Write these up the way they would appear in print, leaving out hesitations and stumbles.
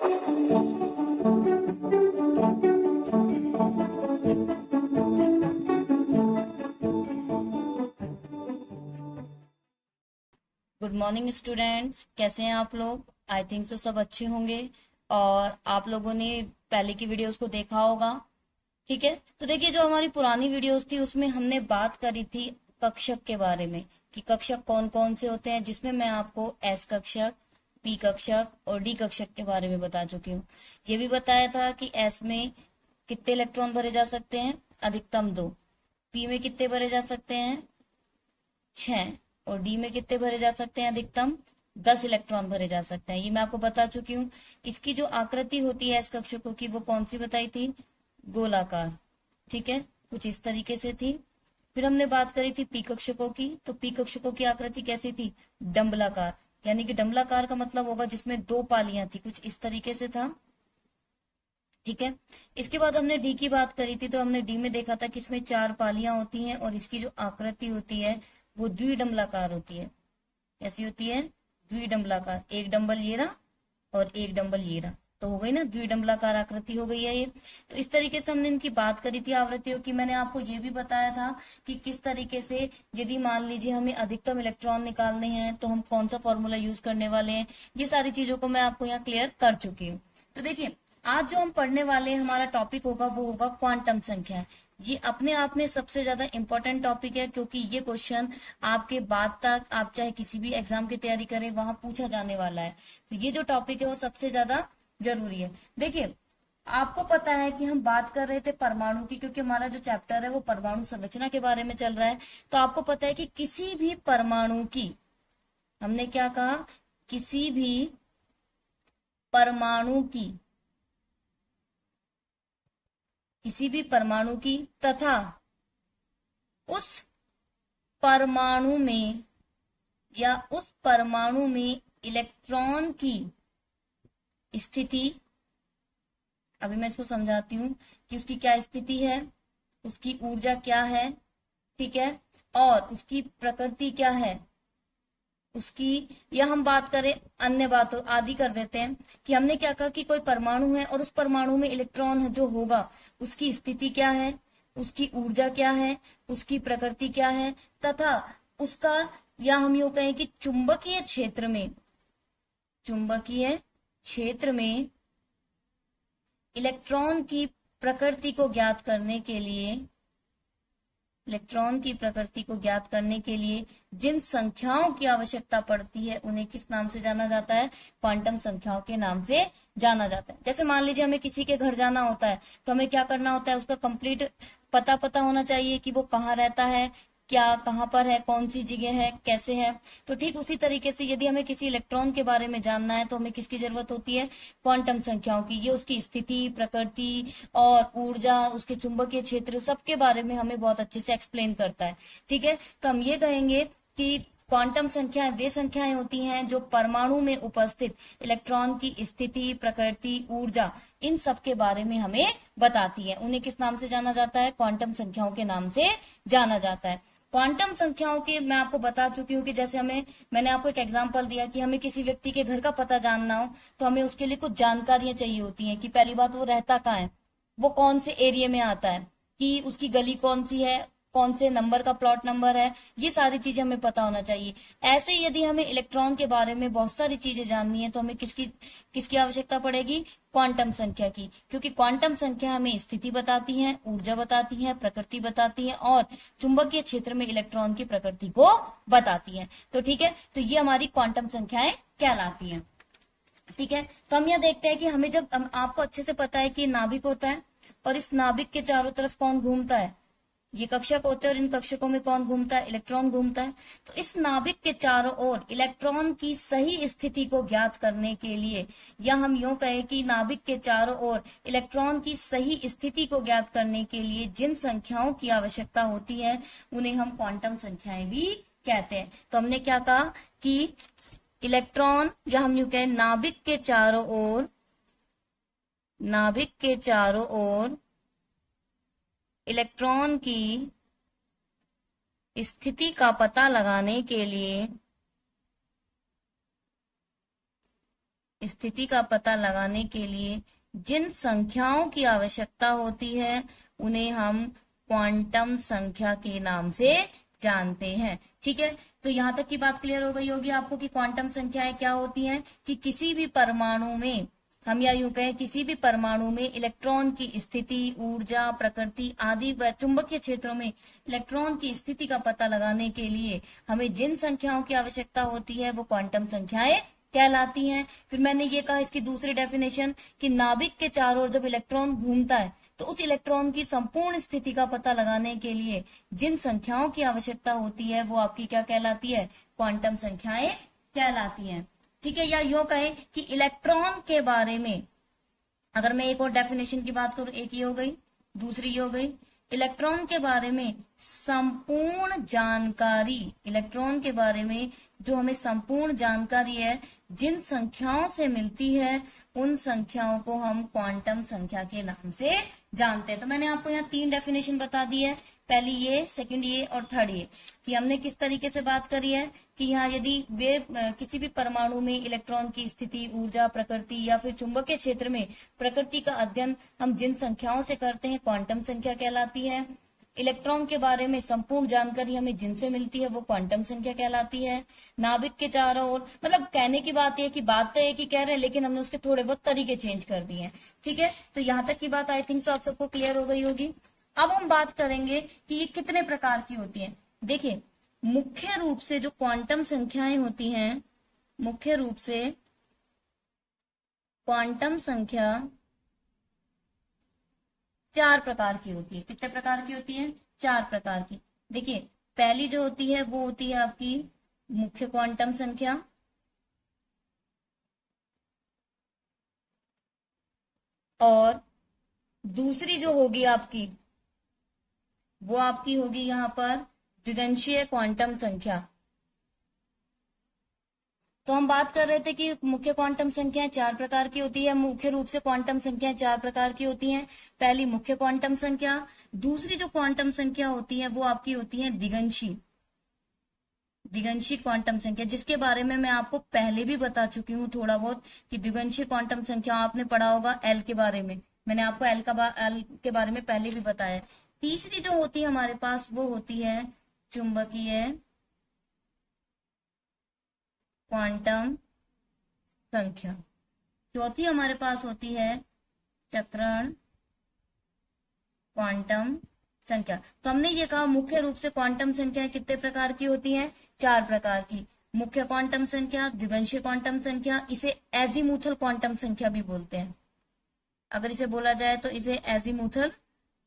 Good morning students, कैसे हैं आप लोग। आई थिंक सो सब अच्छे होंगे और आप लोगों ने पहले की वीडियोस को देखा होगा। ठीक है, तो देखिए जो हमारी पुरानी वीडियोस थी उसमें हमने बात करी थी कक्षक के बारे में कि कक्षक कौन कौन से होते हैं, जिसमें मैं आपको एस कक्षक, पी कक्षक और डी कक्षक के बारे में बता चुकी हूँ। ये भी बताया था कि एस में कितने इलेक्ट्रॉन भरे जा सकते हैं, अधिकतम 2। पी में कितने भरे जा सकते हैं, 6। और डी में कितने भरे जा सकते हैं, अधिकतम 10 इलेक्ट्रॉन भरे जा सकते हैं। ये मैं आपको बता चुकी हूँ। इसकी जो आकृति होती है इस कक्षकों की वो कौन सी बताई थी, गोलाकार। ठीक है, कुछ इस तरीके से थी। फिर हमने बात करी थी पी कक्षकों की, तो पी कक्षकों की आकृति कैसी थी, डंबलाकार। यानी कि डंबलाकार का मतलब होगा जिसमें 2 पालियां थी, कुछ इस तरीके से था। ठीक है, इसके बाद हमने डी की बात करी थी, तो हमने डी में देखा था कि इसमें 4 पालियां होती हैं और इसकी जो आकृति होती है वो द्विडंबलाकार होती है। कैसी होती है, द्विडंबलाकार। एक डंबल ये रहा और एक डंबल ये रहा, तो हो गई ना द्विडंबलाकार आकृति हो गई है ये। तो इस तरीके से हमने इनकी बात करी थी आवृत्तियों की। मैंने आपको ये भी बताया था कि किस तरीके से, यदि मान लीजिए हमें अधिकतम इलेक्ट्रॉन निकालने हैं तो हम कौन सा फॉर्मूला यूज करने वाले हैं। ये सारी चीजों को मैं आपको यहाँ क्लियर कर चुकी हूँ। तो देखिए आज जो हम पढ़ने वाले हैं, हमारा टॉपिक होगा वो होगा क्वांटम संख्या। ये अपने आप में सबसे ज्यादा इंपॉर्टेंट टॉपिक है, क्योंकि ये क्वेश्चन आपके बाद तक, आप चाहे किसी भी एग्जाम की तैयारी करें, वहां पूछा जाने वाला है। तो ये जो टॉपिक है वो सबसे ज्यादा जरूरी है। देखिए आपको पता है कि हम बात कर रहे थे परमाणु की, क्योंकि हमारा जो चैप्टर है वो परमाणु संरचना के बारे में चल रहा है। तो आपको पता है कि किसी भी परमाणु की, हमने क्या कहा, किसी भी परमाणु की, किसी भी परमाणु की तथा उस परमाणु में या उस परमाणु में इलेक्ट्रॉन की स्थिति, अभी मैं इसको समझाती हूं कि उसकी क्या स्थिति है, उसकी ऊर्जा क्या है, ठीक है, और उसकी प्रकृति क्या है उसकी, या हम बात करें अन्य बातों आदि कर देते हैं कि हमने क्या कहा कि कोई परमाणु है और उस परमाणु में इलेक्ट्रॉन जो होगा उसकी स्थिति क्या है, उसकी ऊर्जा क्या है, उसकी प्रकृति क्या है, तथा उसका, या हम यूं कहें कि चुंबकीय क्षेत्र में, चुंबकीय क्षेत्र में इलेक्ट्रॉन की प्रकृति को ज्ञात करने के लिए, इलेक्ट्रॉन की प्रकृति को ज्ञात करने के लिए जिन संख्याओं की आवश्यकता पड़ती है उन्हें किस नाम से जाना जाता है, क्वांटम संख्याओं के नाम से जाना जाता है। जैसे मान लीजिए हमें किसी के घर जाना होता है, तो हमें क्या करना होता है, उसका कंप्लीट पता होना चाहिए कि वो कहाँ रहता है, क्या कहाँ पर है, कौन सी जगह है, कैसे है। तो ठीक उसी तरीके से यदि हमें किसी इलेक्ट्रॉन के बारे में जानना है तो हमें किसकी जरूरत होती है, क्वांटम संख्याओं की। ये उसकी स्थिति, प्रकृति और ऊर्जा, उसके चुंबकीय क्षेत्र, सबके बारे में हमें बहुत अच्छे से एक्सप्लेन करता है। ठीक है, तो हम ये कहेंगे कि क्वांटम संख्याएं वे संख्याएं होती हैं जो परमाणु में उपस्थित इलेक्ट्रॉन की स्थिति, प्रकृति, ऊर्जा, इन सब के बारे में हमें बताती है। उन्हें किस नाम से जाना जाता है, क्वांटम संख्याओं के नाम से जाना जाता है। क्वांटम संख्याओं के मैं आपको बता चुकी हूँ कि जैसे मैंने आपको एक एग्जांपल दिया कि हमें किसी व्यक्ति के घर का पता जानना हो तो हमें उसके लिए कुछ जानकारियां चाहिए होती हैं कि पहली बात वो रहता कहाँ है, वो कौन से एरिया में आता है, कि उसकी गली कौन सी है, कौन से नंबर का प्लॉट नंबर है, ये सारी चीजें हमें पता होना चाहिए। ऐसे यदि हमें इलेक्ट्रॉन के बारे में बहुत सारी चीजें जाननी है तो हमें किसकी किसकी आवश्यकता पड़ेगी, क्वांटम संख्या की, क्योंकि क्वांटम संख्या हमें स्थिति बताती है, ऊर्जा बताती है, प्रकृति बताती है और चुंबकीय क्षेत्र में इलेक्ट्रॉन की प्रकृति को बताती है। तो ठीक है, तो ये हमारी क्वांटम संख्याएं कहलाती हैं। ठीक है, तो हम यह देखते हैं कि हमें जब आपको अच्छे से पता है कि नाभिक होता है और इस नाभिक के चारों तरफ कौन घूमता है, ये कक्षक होते हैं और इन कक्षकों में कौन घूमता है, इलेक्ट्रॉन घूमता है। तो इस नाभिक के चारों ओर इलेक्ट्रॉन की सही स्थिति को ज्ञात करने के लिए, या हम यूं कहें कि नाभिक के चारों ओर इलेक्ट्रॉन की सही स्थिति को ज्ञात करने के लिए जिन संख्याओं की आवश्यकता होती है उन्हें हम क्वांटम संख्याएं भी कहते हैं। तो हमने क्या कहा कि इलेक्ट्रॉन, या हम यूं कहें नाभिक के चारों ओर, नाभिक के चारों ओर इलेक्ट्रॉन की स्थिति का पता लगाने के लिए स्थिति का पता लगाने के लिए जिन संख्याओं की आवश्यकता होती है उन्हें हम क्वांटम संख्या के नाम से जानते हैं। ठीक है, तो यहां तक की बात क्लियर हो गई होगी आपको कि क्वांटम संख्याएं क्या होती हैं, कि किसी भी परमाणु में, हम या यूं कहें किसी भी परमाणु में इलेक्ट्रॉन की स्थिति, ऊर्जा, प्रकृति आदि व चुंबकीय क्षेत्रों में इलेक्ट्रॉन की स्थिति का पता लगाने के लिए हमें जिन संख्याओं की आवश्यकता होती है वो क्वांटम संख्याएं कहलाती हैं। फिर मैंने ये कहा इसकी दूसरी डेफिनेशन कि नाभिक के चारों ओर जब इलेक्ट्रॉन घूमता है तो उस इलेक्ट्रॉन की संपूर्ण स्थिति का पता लगाने के लिए जिन संख्याओं की आवश्यकता होती है वो आपकी क्या कहलाती है, क्वांटम संख्याएं कहलाती हैं। ठीक है, या यूं कहें कि इलेक्ट्रॉन के बारे में अगर मैं एक और डेफिनेशन की बात करूं, एक ये हो गई, दूसरी ये हो गई, इलेक्ट्रॉन के बारे में संपूर्ण जानकारी, इलेक्ट्रॉन के बारे में जो हमें संपूर्ण जानकारी है जिन संख्याओं से मिलती है उन संख्याओं को हम क्वांटम संख्या के नाम से जानते हैं। तो मैंने आपको यहाँ 3 डेफिनेशन बता दी है, पहली ये, सेकंड ये और थर्ड ये, कि हमने किस तरीके से बात करी है कि यहाँ यदि वे किसी भी परमाणु में इलेक्ट्रॉन की स्थिति, ऊर्जा, प्रकृति या फिर चुंबकीय क्षेत्र में प्रकृति का अध्ययन हम जिन संख्याओं से करते हैं क्वांटम संख्या कहलाती है। इलेक्ट्रॉन के बारे में संपूर्ण जानकारी हमें जिनसे मिलती है वो क्वांटम संख्या कहलाती है। नाभिक के चारों ओर, मतलब कहने की बात है कि बात तो एक ही कह रहे हैं लेकिन हमने उसके थोड़े बहुत तरीके चेंज कर दिए हैं। ठीक है, तो यहाँ तक की बात आई थिंक सो आप सबको क्लियर हो गई होगी। अब हम बात करेंगे कि ये कितने प्रकार की होती हैं। देखिए, मुख्य रूप से जो क्वांटम संख्याएं होती हैं, मुख्य रूप से क्वांटम संख्या 4 प्रकार की होती है। कितने प्रकार की होती है? 4 प्रकार की। देखिए, पहली जो होती है वो होती है आपकी मुख्य क्वांटम संख्या, और दूसरी जो होगी आपकी वो आपकी होगी यहां पर द्विगंशीय क्वांटम संख्या। तो हम बात कर रहे थे कि मुख्य क्वांटम संख्याएं 4 प्रकार की होती है। मुख्य रूप से क्वांटम संख्याएं 4 प्रकार की होती हैं। पहली मुख्य क्वांटम संख्या, दूसरी जो क्वांटम संख्या होती है वो आपकी होती है द्विगंशी, द्विगंशी क्वांटम संख्या, जिसके बारे में मैं आपको पहले भी बता चुकी हूँ थोड़ा बहुत कि द्विगंशी क्वांटम संख्या आपने पढ़ा होगा एल के बारे में, मैंने आपको एल के बारे में पहले भी बताया। तीसरी जो होती है हमारे पास वो होती है चुंबकीय क्वांटम संख्या। चौथी हमारे पास होती है चक्रण क्वांटम संख्या। तो हमने ये कहा मुख्य रूप से क्वांटम संख्याएं कितने प्रकार की होती हैं? 4 प्रकार की। मुख्य क्वांटम संख्या, द्विगंशीय क्वांटम संख्या, इसे एजीमुथल क्वांटम संख्या भी बोलते हैं। अगर इसे बोला जाए तो इसे एजीमुथल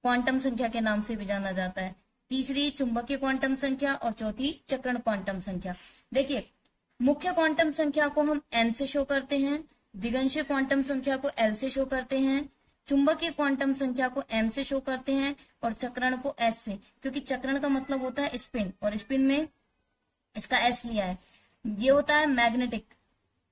क्वांटम संख्या के नाम से भी जाना जाता है। तीसरी चुंबकीय क्वांटम संख्या और चौथी चक्रण क्वांटम संख्या। देखिए, मुख्य क्वांटम संख्या को हम एन से शो करते हैं, द्विगंशीय क्वांटम संख्या को एल से शो करते हैं, चुंबकीय क्वांटम संख्या को एम से शो करते हैं और चक्रण को एस से, क्योंकि चक्रण का मतलब होता है स्पिन और स्पिन में इसका एस लिया है। ये होता है मैग्नेटिक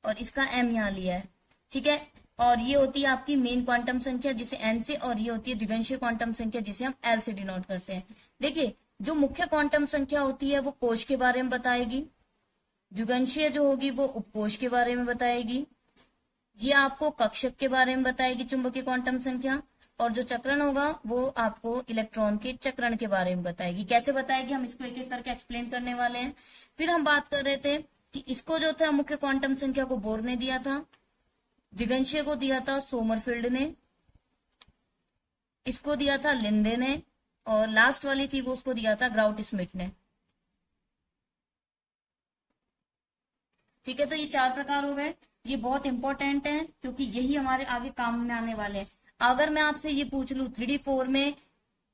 और इसका एम यहाँ लिया है। ठीक है, और ये होती है आपकी मेन क्वांटम संख्या जिसे एन से, और ये होती है द्विगंशीय क्वांटम संख्या जिसे हम एल से डिनोट करते हैं। देखिए, जो मुख्य क्वांटम संख्या होती है वो कोश के बारे में बताएगी, द्विगंशीय जो होगी वो उपकोश के बारे में बताएगी, ये आपको कक्षक के बारे में बताएगी चुंबकीय क्वांटम संख्या, और जो चक्रण होगा वो आपको इलेक्ट्रॉन के चक्रण के बारे में बताएगी। कैसे बताएगी हम इसको एक एक करके एक्सप्लेन करने वाले हैं। फिर हम बात कर रहे थे कि इसको जो था मुख्य क्वांटम संख्या को बोर ने दिया था, द्विगंशीय को दिया था सोमरफील्ड ने, इसको दिया था लिंदे ने, और लास्ट वाली थी वो उसको दिया था ग्राउट स्मिथ ने। ठीक है, तो ये 4 प्रकार हो गए। ये बहुत इंपॉर्टेंट है क्योंकि यही हमारे आगे काम में आने वाले हैं। अगर मैं आपसे ये पूछ लूं 3D4 में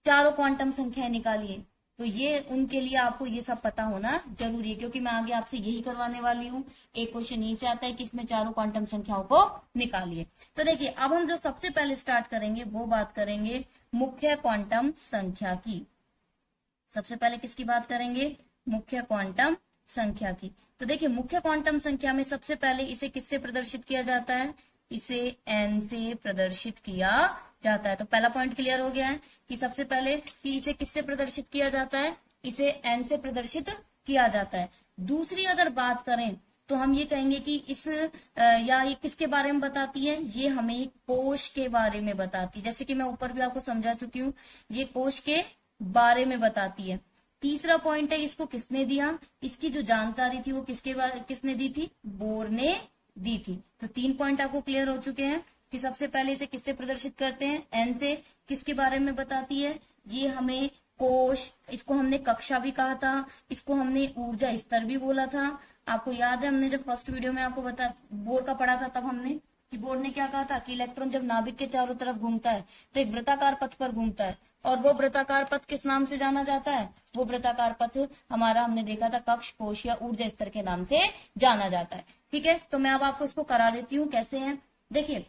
चारों क्वांटम संख्याएं निकालिए, तो ये उनके लिए आपको ये सब पता होना जरूरी है, क्योंकि मैं आगे आपसे यही करवाने वाली हूँ। एक क्वेश्चन यही से आता है कि इसमें चारों क्वांटम संख्याओं को निकालिए। तो देखिए, अब हम जो सबसे पहले स्टार्ट करेंगे वो बात करेंगे मुख्य क्वांटम संख्या की। सबसे पहले किसकी बात करेंगे? मुख्य क्वांटम संख्या की। तो देखिए, मुख्य क्वांटम संख्या में सबसे पहले इसे किससे प्रदर्शित किया जाता है? इसे एन से प्रदर्शित किया जाता है। तो पहला पॉइंट क्लियर हो गया है कि सबसे पहले कि इसे किससे प्रदर्शित किया जाता है? इसे एन से प्रदर्शित किया जाता है। दूसरी अगर बात करें तो हम ये कहेंगे कि या ये किसके बारे में बताती है, ये हमें कोश के बारे में बताती है। जैसे कि मैं ऊपर भी आपको समझा चुकी हूँ, ये कोश के बारे में बताती है। तीसरा पॉइंट है, इसको किसने दिया, इसकी जो जानकारी थी वो किसने दी थी, बोर ने दी थी। तो 3 पॉइंट आपको क्लियर हो चुके हैं कि सबसे पहले इसे किससे प्रदर्शित करते हैं, एन से। किसके बारे में बताती है, ये हमें कोश, इसको हमने कक्षा भी कहा था, इसको हमने ऊर्जा स्तर भी बोला था। आपको याद है हमने जब फर्स्ट वीडियो में आपको बोर का पढ़ा था, तब हमने कि बोर ने क्या कहा था कि इलेक्ट्रॉन जब नाभिक के चारों तरफ घूमता है तो एक वृत्ताकार पथ पर घूमता है, और वो वृत्ताकार पथ किस नाम से जाना जाता है, वो वृत्ताकार पथ हमारा हमने देखा था कक्ष, कोश या ऊर्जा स्तर के नाम से जाना जाता है। ठीक है, तो मैं अब आपको इसको करा देती हूँ कैसे है। देखिए,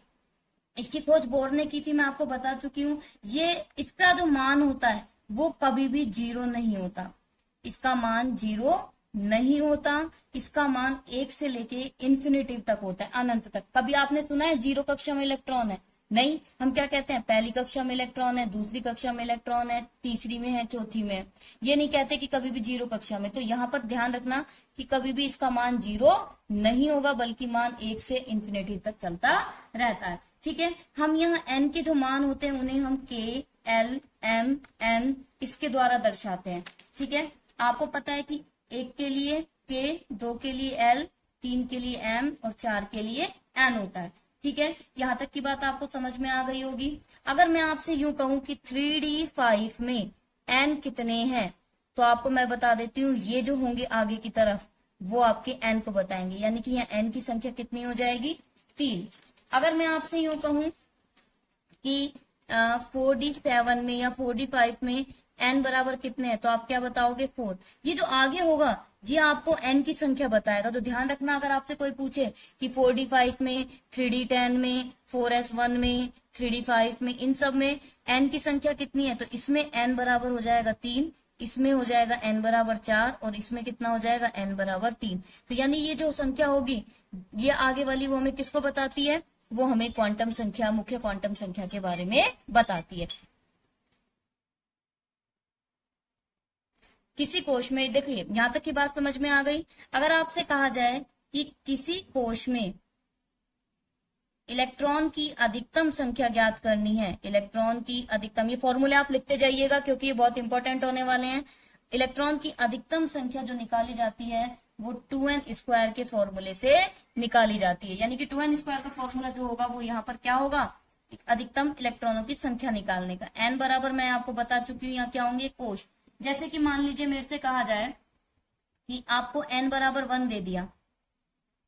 इसकी खोज बोर ने की थी, मैं आपको बता चुकी हूँ। ये इसका जो मान होता है वो कभी भी 0 नहीं होता, इसका मान 0 नहीं होता, इसका मान 1 से लेके इन्फिनिटिव तक होता है, अनंत तक। कभी आपने सुना है 0 कक्षा में इलेक्ट्रॉन है, नहीं। हम क्या कहते हैं, पहली कक्षा में इलेक्ट्रॉन है, दूसरी कक्षा में इलेक्ट्रॉन है, तीसरी में है, चौथी में है। ये नहीं कहते कि कभी भी 0 कक्षा में। तो यहाँ पर ध्यान रखना कि कभी भी इसका मान 0 नहीं होगा, बल्कि मान 1 से इन्फिनिटी तक चलता रहता है। ठीक है, हम यहाँ n के जो मान होते हैं उन्हें हम k, l, m, n इसके द्वारा दर्शाते हैं। ठीक है, आपको पता है कि 1 के लिए k, 2 के लिए l, 3 के लिए m और 4 के लिए n होता है। ठीक है, यहाँ तक की बात आपको समझ में आ गई होगी। अगर मैं आपसे यूं कहूं कि 3D5 में n कितने हैं, तो आपको मैं बता देती हूँ, ये जो होंगे आगे की तरफ वो आपके n को बताएंगे, यानी कि यहाँ n की संख्या कितनी हो जाएगी, 3। अगर मैं आपसे यूं कहूं कि 4D7 में या 4D5 में n बराबर कितने हैं, तो आप क्या बताओगे, 4। ये जो आगे होगा ये आपको n की संख्या बताएगा। तो ध्यान रखना, अगर आपसे कोई पूछे कि 4D5 में, 3D10 में, 4S1 में, 3D5 में, इन सब में n की संख्या कितनी है, तो इसमें n बराबर हो जाएगा 3, इसमें हो जाएगा n बराबर 4 और इसमें कितना हो जाएगा, n बराबर 3। तो यानी ये जो संख्या होगी, ये आगे वाली वो हमें किसको बताती है, वो हमें क्वांटम संख्या, मुख्य क्वांटम संख्या के बारे में बताती है। किसी कोश में, देखिए यहां तक की बात समझ में आ गई। अगर आपसे कहा जाए कि किसी कोश में इलेक्ट्रॉन की अधिकतम संख्या ज्ञात करनी है, इलेक्ट्रॉन की अधिकतम, ये फॉर्मूले आप लिखते जाइएगा क्योंकि ये बहुत इंपॉर्टेंट होने वाले हैं। इलेक्ट्रॉन की अधिकतम संख्या जो निकाली जाती है वो 2n² के फॉर्मूले से निकाली जाती है। यानी कि 2n² का फॉर्मूला जो होगा वो यहाँ पर क्या होगा, अधिकतम इलेक्ट्रॉनों की संख्या निकालने का। n बराबर मैं आपको बता चुकी हूँ यहाँ क्या होंगे, कोश। जैसे कि मान लीजिए मेरे से कहा जाए कि आपको n बराबर 1 दे दिया,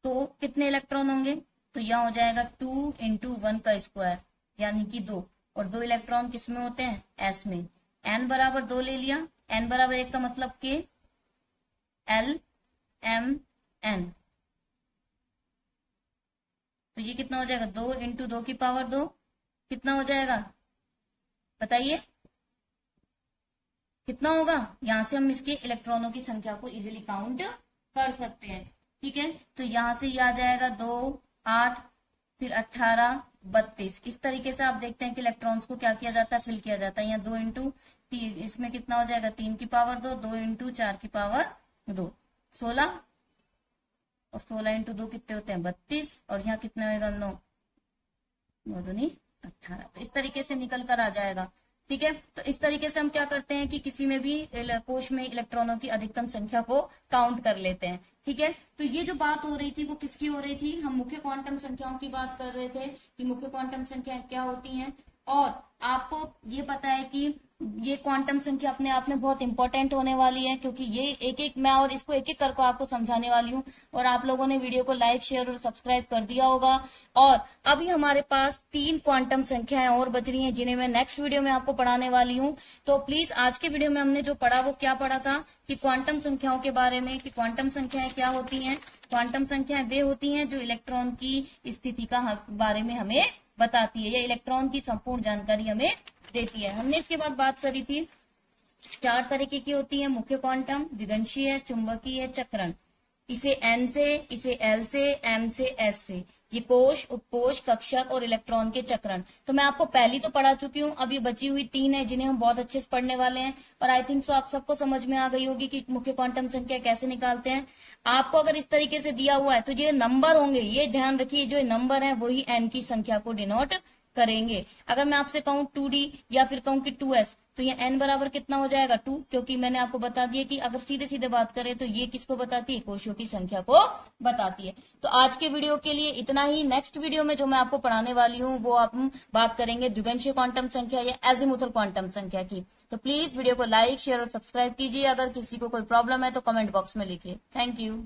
तो कितने इलेक्ट्रॉन होंगे, तो यह हो जाएगा 2 × 1 का स्क्वायर, यानी कि 2। और 2 इलेक्ट्रॉन किस में होते हैं, s में। n बराबर 2 ले लिया, n बराबर 1 का मतलब k, l, m, n। तो ये कितना हो जाएगा, 2 × 2 की पावर 2, कितना हो जाएगा बताइए, कितना होगा। यहां से हम इसके इलेक्ट्रॉनों की संख्या को इजीली काउंट कर सकते हैं। ठीक है, तो यहां से ये आ जाएगा 2, 8, फिर 18, 32। इस तरीके से आप देखते हैं कि इलेक्ट्रॉन्स को क्या किया जाता है, फिल किया जाता है। यहाँ 2 × 3, इसमें कितना हो जाएगा, 3 की पावर 2, 2 × 4 की पावर 2, 16, और 16 × 2 कितने होते हैं, 32, और यहाँ कितना होगा, 9, 9 दूनी 18। तो इस तरीके से निकल कर आ जाएगा। ठीक है, तो इस तरीके से हम क्या करते हैं कि किसी में भी कोश में इलेक्ट्रॉनों की अधिकतम संख्या को काउंट कर लेते हैं। ठीक है, तो ये जो बात हो रही थी वो किसकी हो रही थी, हम मुख्य क्वांटम संख्याओं की बात कर रहे थे कि मुख्य क्वांटम संख्याएं क्या होती हैं। और आपको ये पता है कि ये क्वांटम संख्या अपने आप में बहुत इंपॉर्टेंट होने वाली है, क्योंकि ये एक एक, मैं और इसको एक एक करके आपको समझाने वाली हूँ। और आप लोगों ने वीडियो को लाइक, शेयर और सब्सक्राइब कर दिया होगा। और अभी हमारे पास 3 क्वांटम संख्याएं और बच रही हैं, जिन्हें मैं नेक्स्ट वीडियो में आपको पढ़ाने वाली हूँ। तो प्लीज, आज के वीडियो में हमने जो पढ़ा वो क्या पढ़ा था कि क्वांटम संख्याओं के बारे में, कि क्वांटम संख्याएं क्या होती हैं। क्वांटम संख्याएं वे होती हैं जो इलेक्ट्रॉन की स्थिति का बारे में हमें बताती है, या इलेक्ट्रॉन की संपूर्ण जानकारी हमें देती है। हमने इसके बाद बात करी थी 4 तरीके की होती है मुख्य क्वांटम, विगंशीय, चुंबकीय, चक्रण। इसे n से, इसे l से, m से, s से। ये कोश, उपकोश, कक्षक और इलेक्ट्रॉन के चक्रण। तो मैं आपको पहली तो पढ़ा चुकी हूँ, अब ये बची हुई 3 है जिन्हें हम बहुत अच्छे से पढ़ने वाले हैं। और आई थिंक सो आप सबको समझ में आ गई होगी कि मुख्य क्वांटम संख्या कैसे निकालते हैं। आपको अगर इस तरीके से दिया हुआ है तो ये नंबर होंगे, ये ध्यान रखिए, जो नंबर है वही n की संख्या को डिनोट करेंगे। अगर मैं आपसे कहूं 2d या फिर कहूं कि 2s, तो ये n बराबर कितना हो जाएगा 2, क्योंकि मैंने आपको बता दिया कि अगर सीधे सीधे बात करें तो ये किसको बताती है, कोशियों की संख्या को बताती है। तो आज के वीडियो के लिए इतना ही। नेक्स्ट वीडियो में जो मैं आपको पढ़ाने वाली हूँ वो हम बात करेंगे द्विगंशीय क्वांटम संख्या या एजिमुथल क्वांटम संख्या की। तो प्लीज वीडियो को लाइक, शेयर और सब्सक्राइब कीजिए। अगर किसी को कोई प्रॉब्लम है तो कमेंट बॉक्स में लिखिए। Thank you.